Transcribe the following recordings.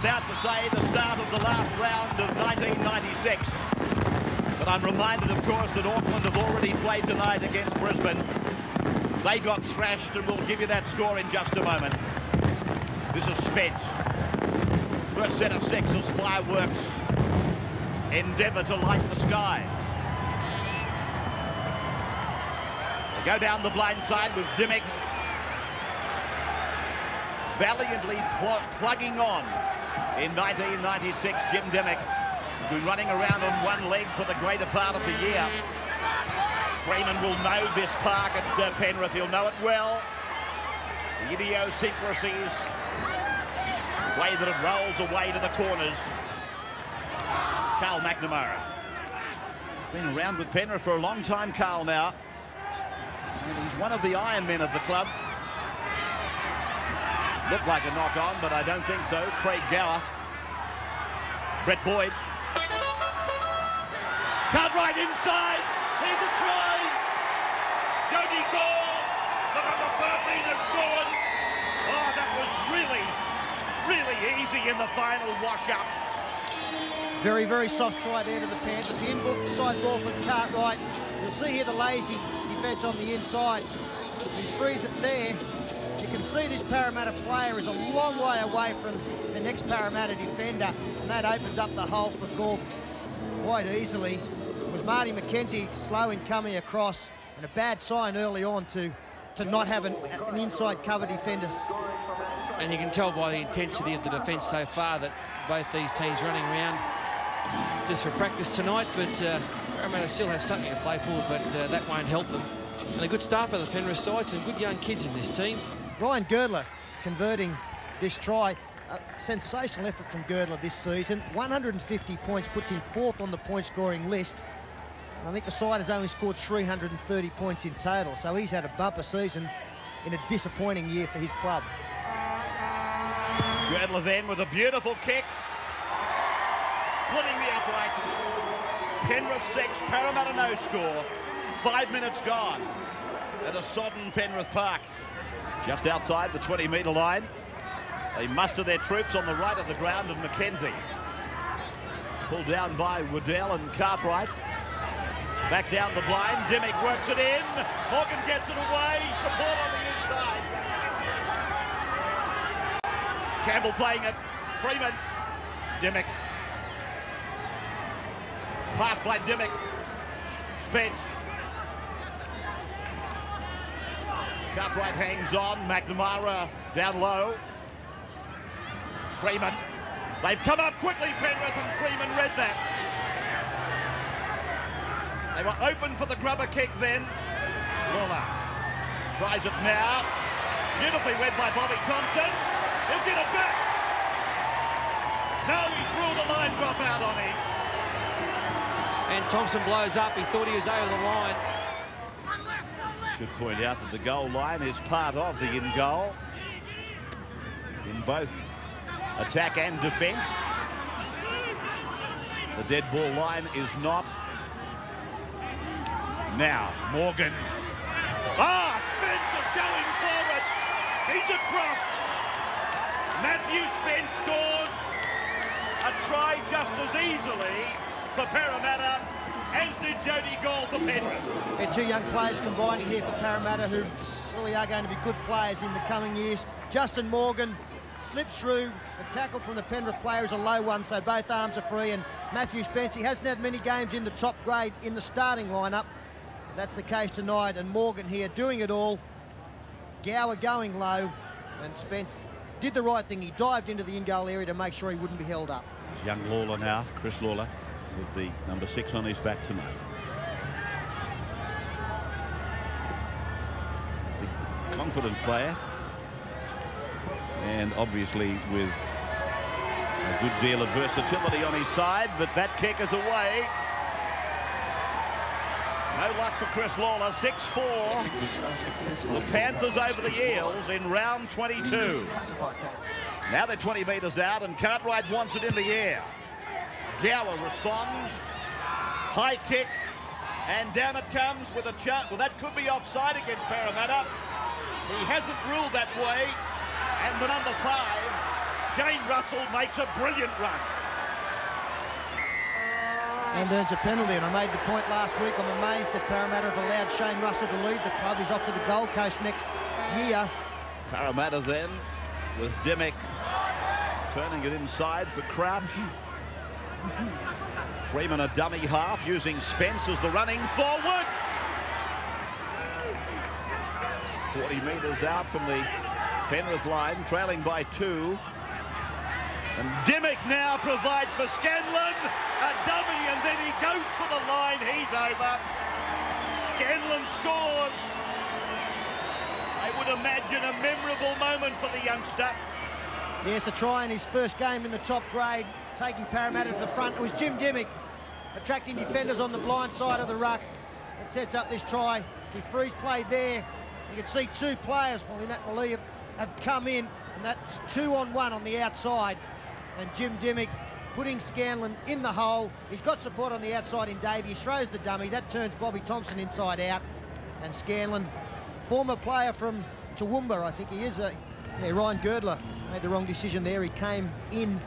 about to say the start of the last round of 1996. But I'm reminded, of course, that Auckland have already played tonight against Brisbane. They got thrashed, and we'll give you that score in just a moment. This is Spence. First set of sixes, fireworks. Endeavour to light the skies. They go down the blind side with Dimmick. Valiantly plugging on in 1996, Jim Dimmick. Been running around on one leg for the greater part of the year. Freeman will know this park at Penrith. He'll know it well. The idiosyncrasies, the way that it rolls away to the corners. Carl McNamara. Been around with Penrith for a long time, Carl, now. And he's one of the iron men of the club. Looked like a knock-on, but I don't think so. Craig Gower. Brett Boyd. Cartwright inside. Here's a try. Jody Gore, the number 13, has scored. Oh, that was really easy in the final wash-up. Very, very soft try there to the Panthers. The inside ball from Cartwright. You'll see here the lazy defence on the inside. He frees it there. You can see this Parramatta player is a long way away from the next Parramatta defender, and that opens up the hole for Gore quite easily. It was Marty McKenzie slow in coming across, and a bad sign early on to not have an inside cover defender. And you can tell by the intensity of the defence so far that both these teams running around just for practice tonight, but Parramatta still have something to play for, but that won't help them. And a good start for the Penrith side, some good young kids in this team. Ryan Girdler converting this try. A sensational effort from Girdler this season. 150 points, puts him fourth on the point scoring list. And I think the side has only scored 330 points in total, so he's had a bumper season in a disappointing year for his club. Girdler then with a beautiful kick. Splitting the uprights. Penrith 6, Parramatta no score. 5 minutes gone at a sodden Penrith Park. Just outside the 20-metre line. They muster their troops on the right of the ground, and McKenzie. Pulled down by Waddell and Cartwright. Back down the blind. Dimmick works it in. Morgan gets it away. Support on the inside. Campbell playing it. Freeman. Dimmick. Pass by Dimmick. Spence. Cartwright hangs on. McNamara down low. Freeman. They've come up quickly, Penrith, and Freeman read that. They were open for the grubber kick then. Lawler tries it now. Beautifully read by Bobby Thompson. He'll get it back. No, he threw the line drop out on him. And Thompson blows up. He thought he was over the line. Should point out that the goal line is part of the in goal in both attack and defence. The dead ball line is not. Now Morgan. Spence is going forward. He's across. Matthew Spence scores a try just as easily for Parramatta as did Jody Gore for Penrith. They're two young players combining here for Parramatta who really are going to be good players in the coming years. Justin Morgan slips through. The tackle from the Penrith player is a low one, so both arms are free. And Matthew Spence, he hasn't had many games in the top grade in the starting lineup. That's the case tonight, and Morgan here doing it all. Gower going low, and Spence did the right thing. He dived into the in-goal area to make sure he wouldn't be held up. It's young Lawler now, Chris Lawler, with the number 6 on his back tonight. Big, confident player, and obviously with a good deal of versatility on his side, but that kick is away. No luck for Chris Lawler. 6-4. The Panthers over the Eels in round 22. Now they're 20 metres out, and Cartwright wants it in the air. Gower responds. High kick, and down it comes with a chance. Well, that could be offside against Parramatta. He hasn't ruled that way, and the number 5 Shane Russell makes a brilliant run. And earns a penalty, and I made the point last week. I'm amazed that Parramatta have allowed Shane Russell to leave the club. He's off to the Gold Coast next year. Parramatta then with Dimmick turning it inside for Crouch. Freeman a dummy half using Spence as the running forward. 40 metres out from the Penrith line, trailing by 2. And Dimmick now provides for Scanlon, a dummy, and then he goes for the line. He's over. Scanlon scores. I would imagine a memorable moment for the youngster. Yes, a try in his first game in the top grade, taking Parramatta to the front. It was Jim Dimmick attracting defenders on the blind side of the ruck. It sets up this try. We freeze play there. You can see 2 players, well, in that relief, have come in, and that's 2-on-1 on the outside. And Jim Dimmick putting Scanlon in the hole. He's got support on the outside in Davey. He throws the dummy. That turns Bobby Thompson inside out. And Scanlon, former player from Toowoomba, I think he is. Ryan Girdler made the wrong decision there. He came in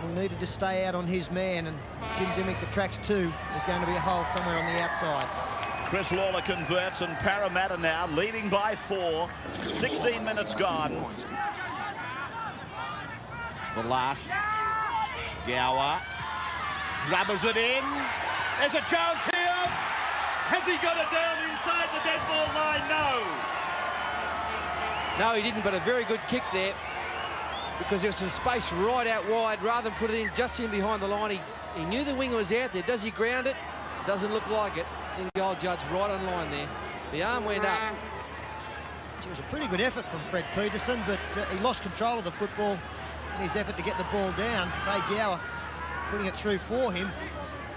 and he needed to stay out on his man. And Jim Dimmick attracts 2. There's going to be a hole somewhere on the outside. Chris Lawler converts, and Parramatta now leading by 4. 16 minutes gone. The last. Gower rubbers it in. There's a chance here. Has he got it down inside the dead ball line? No. No, he didn't, but a very good kick there because there was some space right out wide. Rather than put it in just in behind the line, he knew the winger was out there. Does he ground it? Doesn't look like it. In goal judge right on line there. The arm went up. It was a pretty good effort from Fred Peterson, but he lost control of the football in his effort to get the ball down. Ray Gower putting it through for him.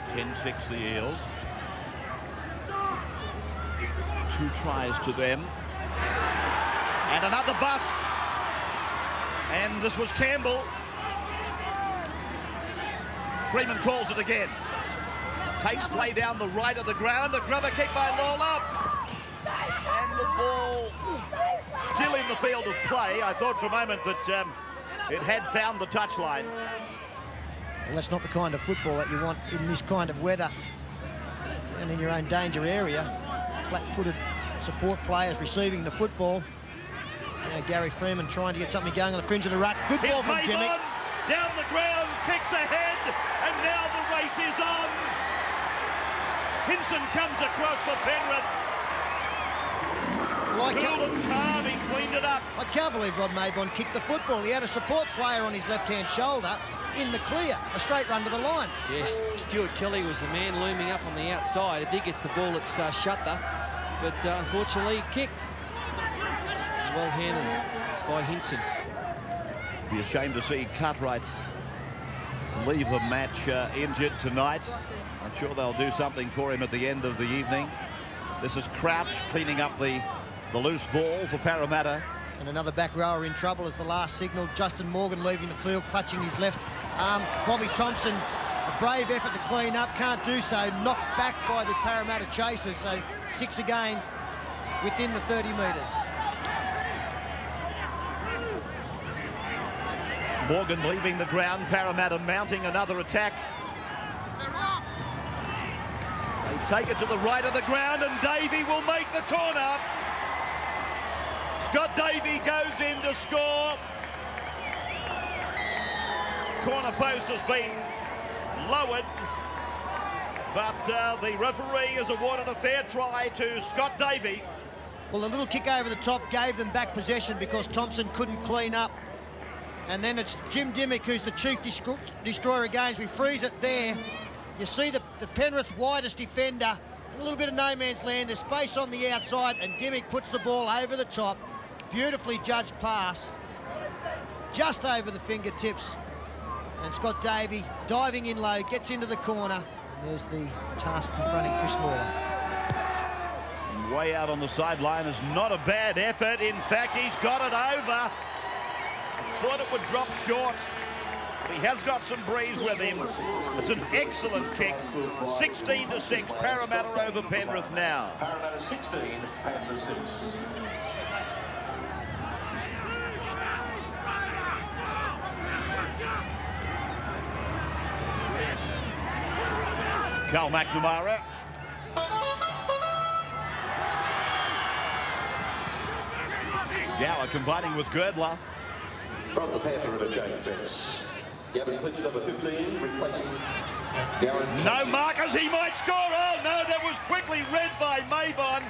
10-6 the Eels. 2 tries to them. And another bust. And this was Campbell. Freeman calls it again. Takes play down the right of the ground. A grubber kick by Lawler. And the ball still in the field of play. I thought for a moment that it had found the touchline. Well, that's not the kind of football that you want in this kind of weather and in your own danger area. Flat-footed support players receiving the football. Now Gary Freeman trying to get something going on the fringe of the ruck. Good ball from Dimmick. Down the ground, kicks ahead, and now the race is on. Hinson comes across for Penrith. Cool and calm, he cleaned it up. I can't believe Rod Maybon kicked the football. He had a support player on his left-hand shoulder in the clear. A straight run to the line. Yes, Stuart Kelly was the man looming up on the outside. If he gets the ball, it's Shutter. But unfortunately, he kicked. Well handled by Hinson. Be ashamed to see Cartwright leave the match injured tonight. I'm sure they'll do something for him at the end of the evening. This is Crouch cleaning up the loose ball for Parramatta. And another back rower in trouble as the last signal. Justin Morgan leaving the field, clutching his left arm. Bobby Thompson, a brave effort to clean up, can't do so. Knocked back by the Parramatta chasers. So 6 again within the 30 metres. Morgan leaving the ground, Parramatta mounting another attack. They take it to the right of the ground, and Davey will make the corner. Scott Davey goes in to score. Corner post has been lowered, but the referee has awarded a fair try to Scott Davey. Well, the little kick over the top gave them back possession because Thompson couldn't clean up. And then it's Jim Dimmick who's the chief destroyer of games. We freeze it there. You see the Penrith widest defender. A little bit of no man's land. There's space on the outside, and Dimmick puts the ball over the top. Beautifully judged pass. Just over the fingertips. And Scott Davey diving in low, gets into the corner. And there's the task confronting Chris Lawler. Way out on the sideline is not a bad effort. In fact, he's got it over. Thought it would drop short. But he has got some breeze with him. It's an excellent kick. 16-6, Parramatta over Penrith now. Parramatta 16, Panthers 6. Carl McNamara. Gower combining with Girdler. From the Panther Rd, James Bennis. Gavin Clinch, number 15, replacing Darren. No markers, he might score. Oh no, that was quickly read by Maybon.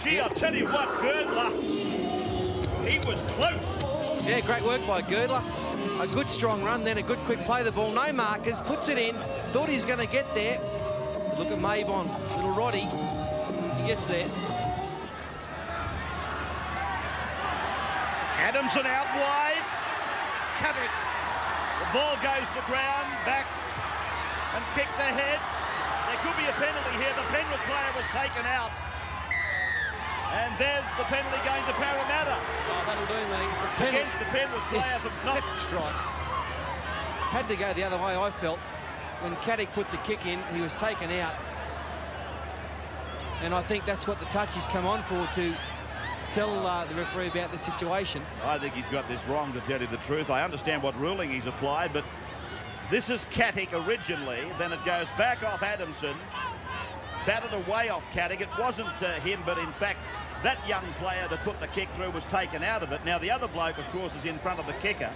Gee, I'll tell you what, Girdler, he was close. Yeah, great work by Girdler. A good strong run, then a good quick play. The ball, no markers, puts it in. Thought he was going to get there. Look at Maybon, little Roddy. He gets there. Adamson out wide. Caddick. The ball goes to ground, back and kicked ahead. There could be a penalty here. The Penrith player was taken out. And there's the penalty going to Parramatta. Oh, that'll do me. Against the Penrith player for not... That's right. Had to go the other way, I felt. When Caddick put the kick in, he was taken out. And I think that's what the touch has come on for, to tell the referee about the situation. I think he's got this wrong, to tell you the truth. I understand what ruling he's applied, but this is Caddick originally. Then it goes back off Adamson. Batted away off Caddick. It wasn't him, but in fact, that young player that put the kick through was taken out of it. Now, the other bloke, of course, is in front of the kicker,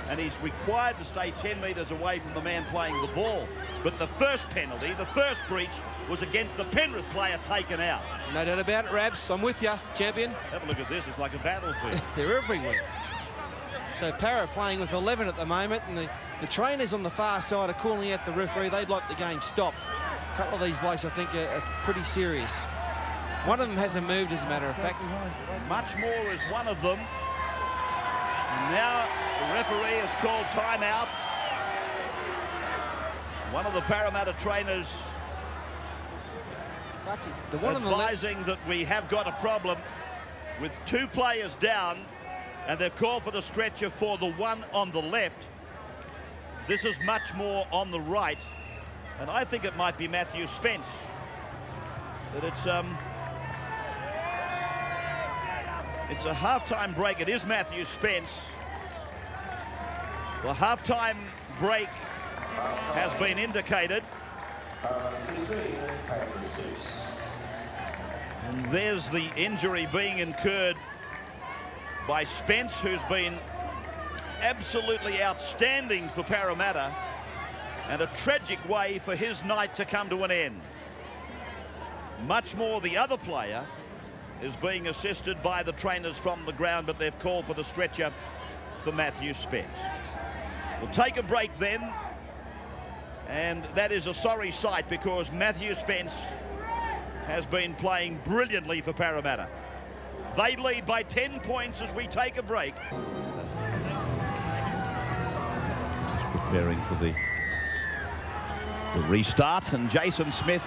and he's required to stay 10 metres away from the man playing the ball. But the first penalty, the first breach, was against the Penrith player taken out. No doubt about it, Rabs. I'm with you, champion. Have a look at this. It's like a battlefield. They're everywhere. So Parra playing with 11 at the moment, and the trainers on the far side are calling out the referee. They'd like the game stopped. A couple of these blokes, I think, are pretty serious. One of them hasn't moved, as a matter of fact. Much more is one of them. And now the referee has called timeouts. One of the Parramatta trainers advising that we have got a problem with two players down, and they've called for the stretcher for the one on the left. This is much more on the right, and I think it might be Matthew Spence. But it's a half-time break. It is Matthew Spence. The half-time break has been indicated. And there's the injury being incurred by Spence, who's been absolutely outstanding for Parramatta, and a tragic way for his night to come to an end. Much more, the other player is being assisted by the trainers from the ground, but they've called for the stretcher for Matthew Spence. We'll take a break then, and that is a sorry sight, because Matthew Spence has been playing brilliantly for Parramatta. They lead by 10 points as we take a break. Just preparing for the restart, and Jason Smith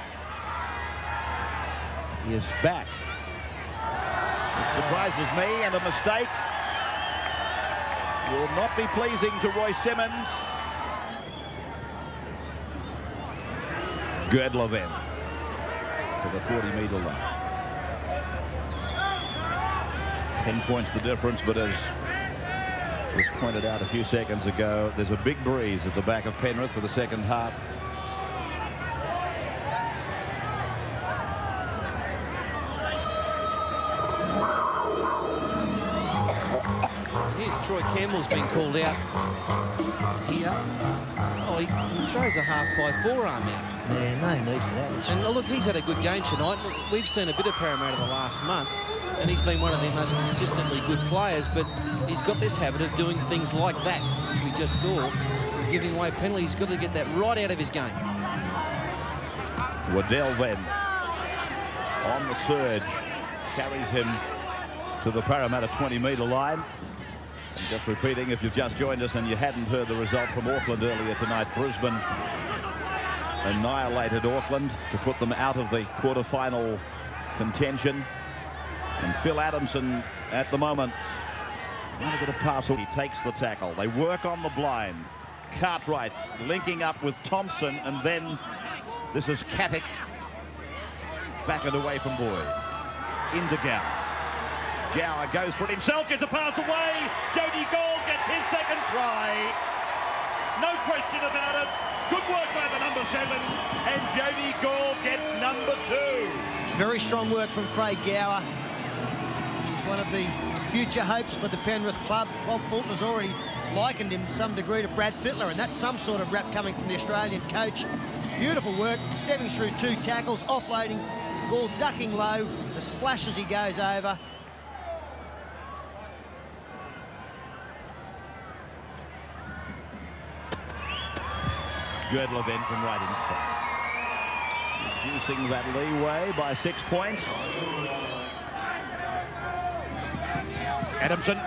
is back. It surprises me, and a mistake will not be pleasing to Roy Simmons. Girdler then to the 40-metre line. 10 points the difference, but as was pointed out a few seconds ago, there's a big breeze at the back of Penrith for the second half. Here's Troy Campbell's been called out here. Oh, he throws a half-ply forearm out. Yeah, no need for that. And look, he's had a good game tonight. Look, we've seen a bit of Parramatta the last month, and he's been one of their most consistently good players, but he's got this habit of doing things like that, which we just saw, giving away penalties. He's got to get that right out of his game. Waddell then on the surge, carries him to the Parramatta 20-metre line. And just repeating, if you've just joined us and you hadn't heard the result from Auckland earlier tonight, Brisbane annihilated Auckland to put them out of the quarter-final contention. And Phil Adamson at the moment trying to get a pass. He takes the tackle. They work on the blind. Cartwright linking up with Thompson, and then this is Caddick back and away from Boyd. Into Gower. Gower goes for it himself, gets a pass away. Jody Gould gets his second try. No question about it. Good work by the number 7, and Jody Gould gets number 2. Very strong work from Craig Gower. He's one of the future hopes for the Penrith club. Bob Fulton's already likened him to some degree to Brad Fittler, and that's some sort of rap coming from the Australian coach. Beautiful work, stepping through 2 tackles, offloading, Gould ducking low, the splash as he goes over. Girdler then from right in front. Reducing that leeway by 6 points. Adamson.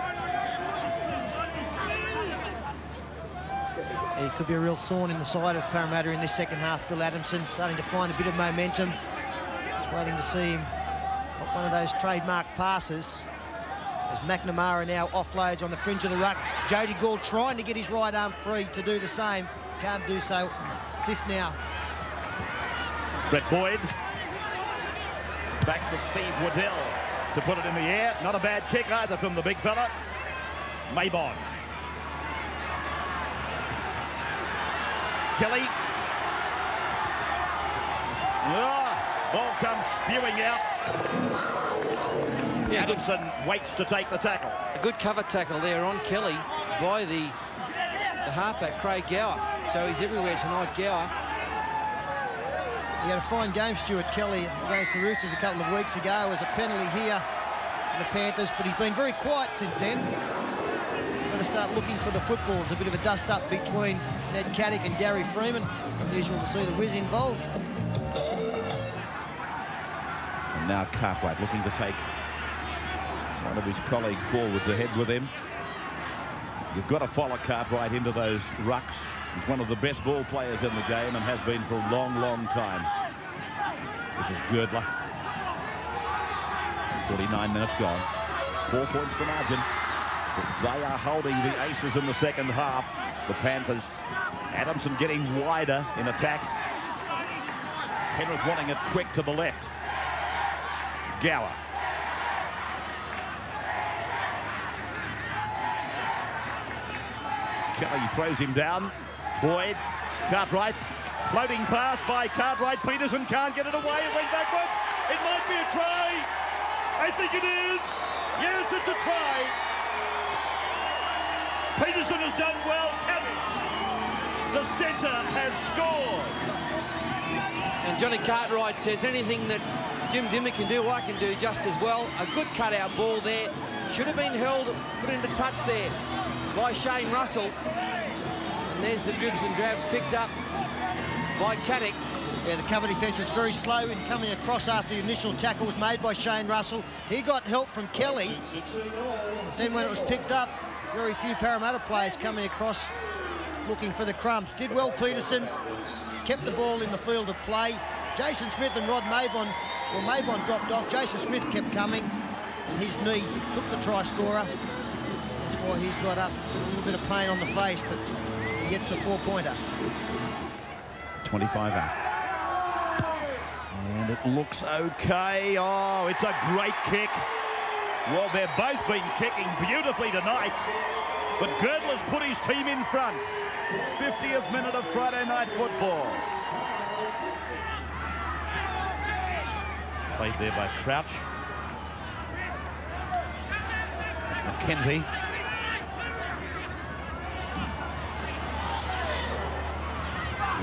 He could be a real thorn in the side of Parramatta in this second half. Phil Adamson starting to find a bit of momentum. Just waiting to see him pop one of those trademark passes. As McNamara now offloads on the fringe of the ruck. Jody Gould trying to get his right arm free to do the same. Can't do so. 5th now. Brett Boyd. Back for Steve Waddell to put it in the air. Not a bad kick either from the big fella. Maybon. Kelly. Ball comes spewing out. Yeah, Adamson waits to take the tackle. A good cover tackle there on Kelly by the halfback, Craig Gower. So he's everywhere tonight, Gower. He had a fine game, Stuart Kelly, against the Roosters a couple of weeks ago. There was a penalty here for the Panthers, but he's been very quiet since then. Going to start looking for the footballs. A bit of a dust-up between Ned Caddick and Gary Freeman. Unusual to see the Wiz involved. And now Cartwright looking to take one of his colleague forwards ahead with him. You've got to follow Cartwright into those rucks. He's one of the best ball players in the game and has been for a long, long time. This is Girdler. 49 minutes gone. 4 points the margin. But they are holding the aces in the second half, the Panthers. Adamson getting wider in attack. Penrith wanting it quick to the left. Gower. Kelly throws him down. Boyd, Cartwright, floating pass by Cartwright. Peterson can't get it away. It went backwards. It might be a try. I think it is. Yes, it's a try. Peterson has done well. Kelly, the centre, has scored. And Johnny Cartwright says anything that Jim Dimmock can do, I can do just as well. A good cutout ball there. Should have been held, put into touch there by Shane Russell. And there's the dribs and drabs picked up by Caddick. Yeah, the cover defence was very slow in coming across after the initial tackle was made by Shane Russell. He got help from Kelly. Then when it was picked up, very few Parramatta players coming across looking for the crumbs. Did well, Peterson. Kept the ball in the field of play. Jason Smith and Rod Maybon, well, Maybon dropped off. Jason Smith kept coming, and his knee took the try scorer. That's why he's got up a little bit of pain on the face, but he gets the 4-pointer. 25 out. And it looks okay. Oh, it's a great kick. Well, they've both been kicking beautifully tonight, but Girdler's put his team in front. 50th minute of Friday night football. Played there by Crouch. That's McKenzie.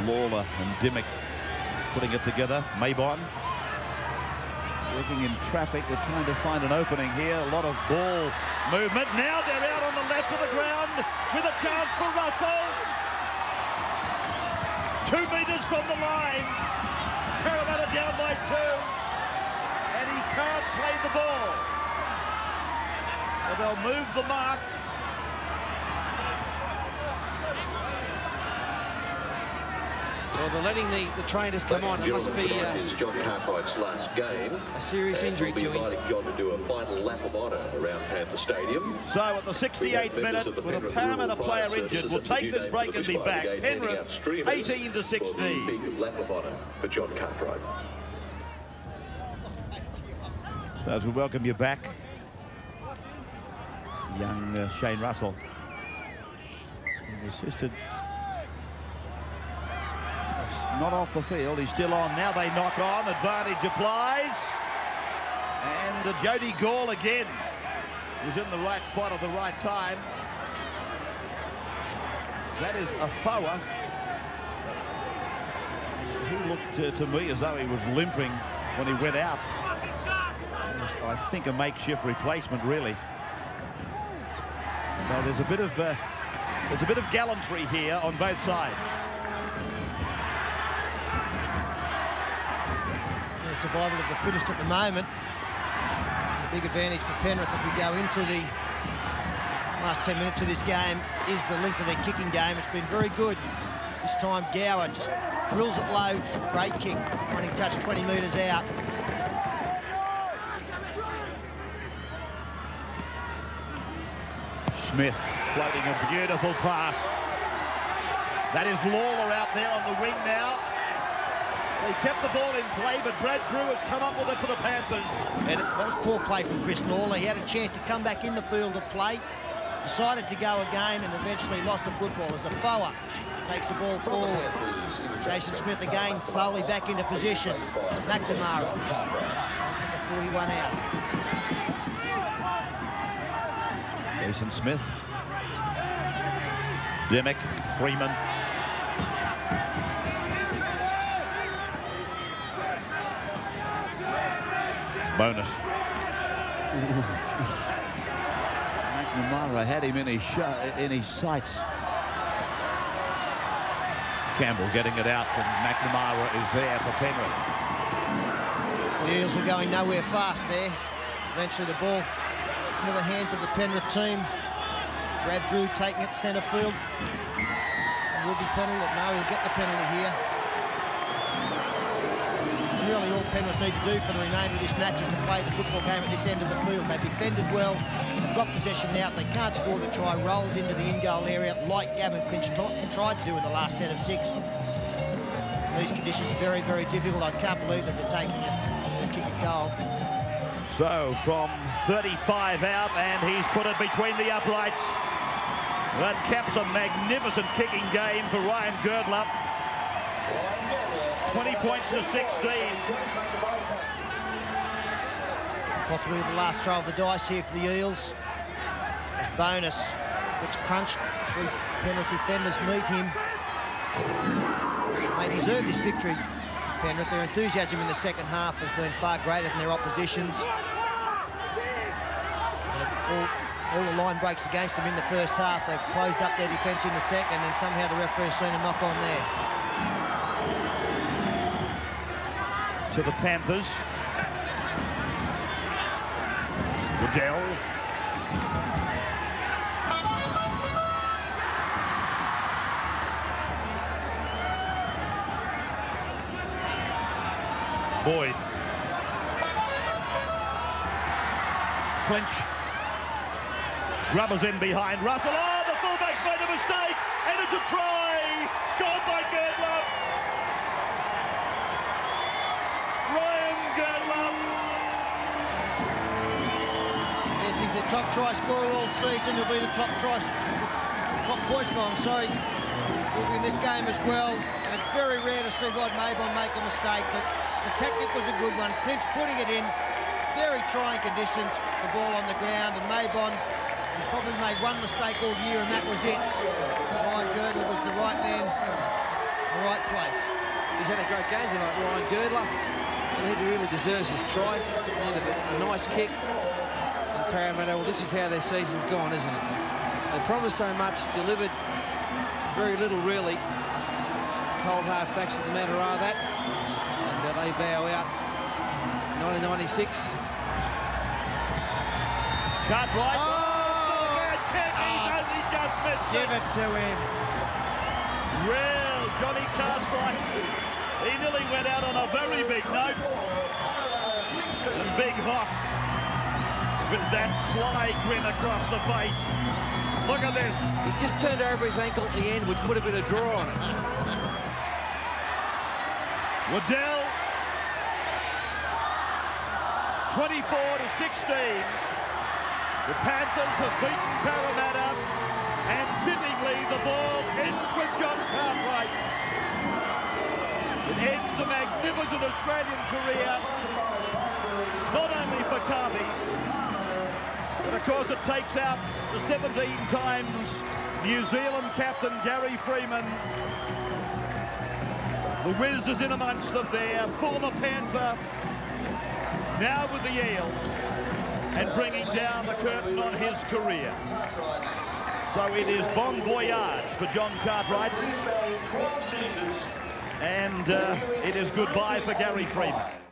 Lawler and Dimmock putting it together. Maybon working in traffic. They're trying to find an opening here. A lot of ball movement. Now they're out on the left of the ground with a chance for Russell. 2 metres from the line. Parramatta down by 2. And he can't play the ball. So they'll move the mark. Well, they're letting the trainers come on. It must be is John Cartwright's last game. a serious injury to We'll be him. inviting John to do a final lap of honour around Panther Stadium. So at the 68th minute, with a Parramatta player injured, we'll take this break and be back. Penrith 18 to 16. Big lap of honour for John Cartwright. So as we welcome you back, young Shane Russell, assisted not off the field. He's still on. Now they knock on. Advantage applies. And Jody Gall again was in the right spot at the right time. That is a foul. He looked to me as though he was limping when he went out. It was, I think, a makeshift replacement, really. So there's a bit of gallantry here on both sides. The survival of the fittest at the moment. A big advantage for Penrith as we go into the last 10 minutes of this game is the length of their kicking game. It's been very good. This time Gower just drills it low. Great kick when he touched 20 metres out. Smith floating a beautiful pass. That is Lawler out there on the wing now. He kept the ball in play, but Brad Drew has come up with it for the Panthers. And that was poor play from Chris Lawler. He had a chance to come back in the field of play, decided to go again, and eventually lost the football as a foul. Takes the ball forward. Jason Smith again slowly back into position. McNamara takes it to 41 out. Jason Smith. Dimick, Freeman. Bonus. McNamara had him in his sights. Campbell getting it out, and McNamara is there for Penrith. The Eels were going nowhere fast there. Eventually the ball into the hands of the Penrith team. Brad Drew taking it centre field. Will be penalty. No, he'll get the penalty here. And really all Penrith need to do for the remainder of this match is to play the football game at this end of the field. They've defended well. They've got possession now. If they can't score the try, roll it into the in-goal area like Gavin Clinch tried to do in the last set of 6. These conditions are very, very difficult. I can't believe that they're taking a kick at goal. So from 35 out, and he's put it between the uprights. That caps a magnificent kicking game for Ryan Girdler. 20 points to 16. Possibly the last throw of the dice here for the Eels. As Bonus gets crunched. 3 Penrith defenders meet him. They deserve this victory, Penrith. Their enthusiasm in the second half has been far greater than their opposition's. All the line breaks against them in the first half. They've closed up their defence in the second, and somehow the referee's seen a knock on there. To the Panthers. Waddell. Boyd. Clinch. Grubbers in behind Russell. Oh, the fullback's made a mistake, and it's a try. Scored by Girdler. Ryan Girdler. Yes, he's the top try scorer all season. He'll be the top point scorer, I'm sorry. He'll be in this game as well. And it's very rare to see Rod Maybon make a mistake, but the tactic was a good one. Clinch putting it in. Very trying conditions, the ball on the ground, and Maybon has probably made one mistake all year, and that was it. Ryan Girdler was the right man, the right place. He's had a great game tonight, Ryan Girdler, and he really deserves his try. And a nice kick. And Parramatta, well, this is how their season's gone, isn't it? They promised so much, delivered very little, really. Cold hard facts of the matter are that. And they bow out. 1996. Cut right. Oh! He's only just missed Give it to him. Real Johnny Cartwright. He nearly went out on a very big note. And Big Hoss with that sly grin across the face. Look at this. He just turned over his ankle at the end, which put a bit of draw on it. Waddell. 24 to 16. The Panthers have beaten Parramatta, and fittingly the ball ends with John Cartwright. It ends a magnificent Australian career, not only for Carthy, but of course it takes out the 17 times New Zealand captain Gary Freeman. The Wiz is in amongst them there, former Panther, now with the Eels, and bringing down the curtain on his career. So it is bon voyage for John Cartwright, and it is goodbye for Gary Freeman.